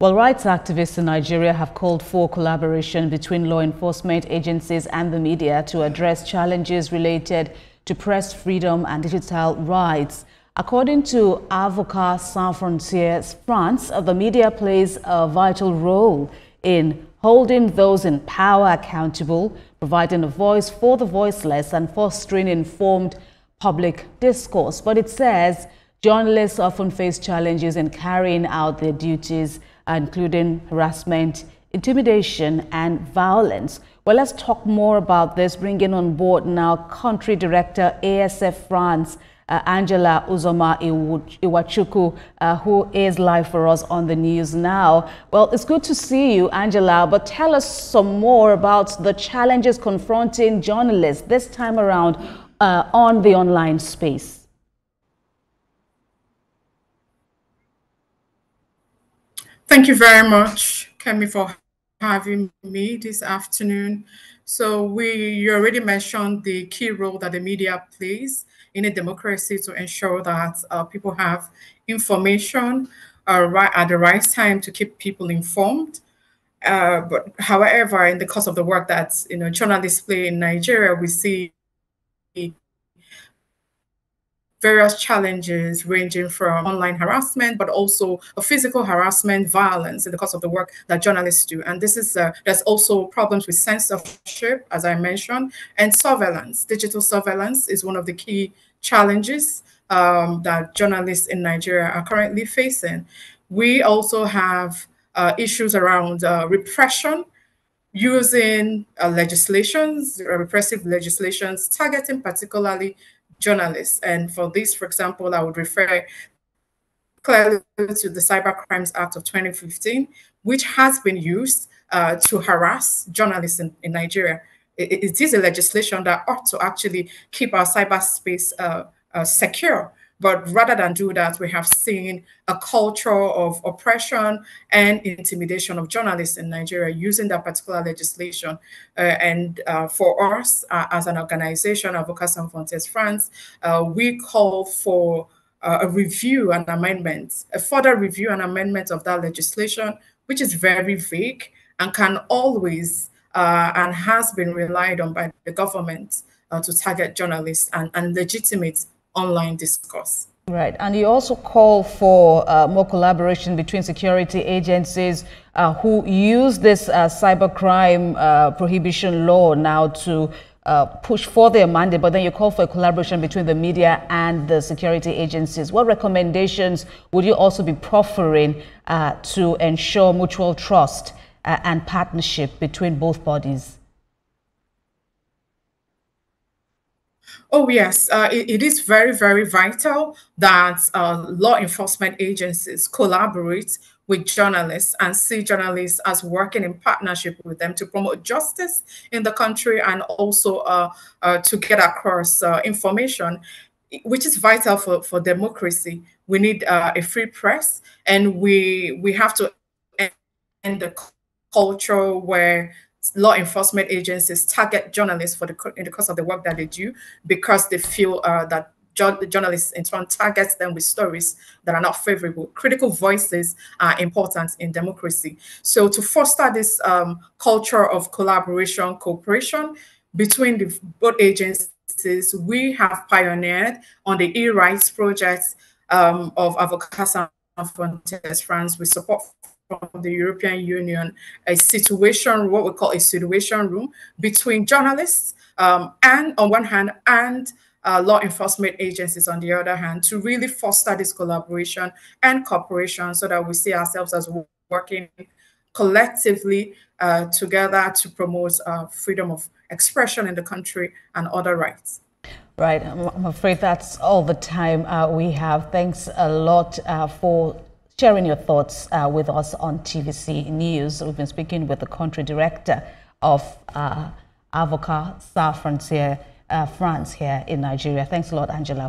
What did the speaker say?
Well, rights activists in Nigeria have called for collaboration between law enforcement agencies and the media to address challenges related to press freedom and digital rights. According to Avocats Sans Frontières France, the media plays a vital role in holding those in power accountable, providing a voice for the voiceless, and fostering informed public discourse. But it says journalists often face challenges in carrying out their duties, including harassment, intimidation, and violence. Well, let's talk more about this, bringing on board now Country Director, ASF France, Angela Uzoma Iwachukwu, who is live for us on the news now. Well, it's good to see you, Angela, but tell us some more about the challenges confronting journalists this time around on the online space. Thank you very much, Kemi, for having me this afternoon. So you already mentioned the key role that the media plays in a democracy to ensure that people have information right at the right time to keep people informed. But however, in the course of the work that journalists play in Nigeria, we see various challenges ranging from online harassment, but also physical harassment, violence in the course of the work that journalists do. And this is there's also problems with censorship, as I mentioned, and surveillance. Digital surveillance is one of the key challenges that journalists in Nigeria are currently facing. We also have issues around repression, using repressive legislations, targeting particularly journalists. And for this, for example, I would refer clearly to the Cyber Crimes Act of 2015, which has been used to harass journalists in Nigeria. It is a legislation that ought to actually keep our cyberspace secure. But rather than do that, we have seen a culture of oppression and intimidation of journalists in Nigeria using that particular legislation. And for us, as an organization, Avocats Sans Frontières France, we call for a review and amendment, a further review and amendment of that legislation, which is very vague and can always and has been relied on by the government to target journalists and legitimate online discourse. Right, and you also call for more collaboration between security agencies who use this cybercrime prohibition law now to push for their mandate, but then you call for a collaboration between the media and the security agencies. What recommendations would you also be proffering to ensure mutual trust and partnership between both bodies? Oh, yes, it is very, very vital that law enforcement agencies collaborate with journalists and see journalists as working in partnership with them to promote justice in the country and also to get across information, which is vital for democracy. We need a free press, and we have to end the culture where law enforcement agencies target journalists in the course of the work that they do because they feel that the journalists in turn targets them with stories that are not favorable. Critical voices are important in democracy. So to foster this culture of collaboration, cooperation between both agencies, we have pioneered on the e-rights project of Avocats Sans Frontières France with support from the European Union, what we call a situation room between journalists and on one hand and law enforcement agencies on the other hand, to really foster this collaboration and cooperation so that we see ourselves as working collectively together to promote freedom of expression in the country and other rights. Right, I'm afraid that's all the time we have. Thanks a lot for sharing your thoughts with us on TVC News. We've been speaking with the country director of Avocats Sans Frontières France here in Nigeria. Thanks a lot, Angela.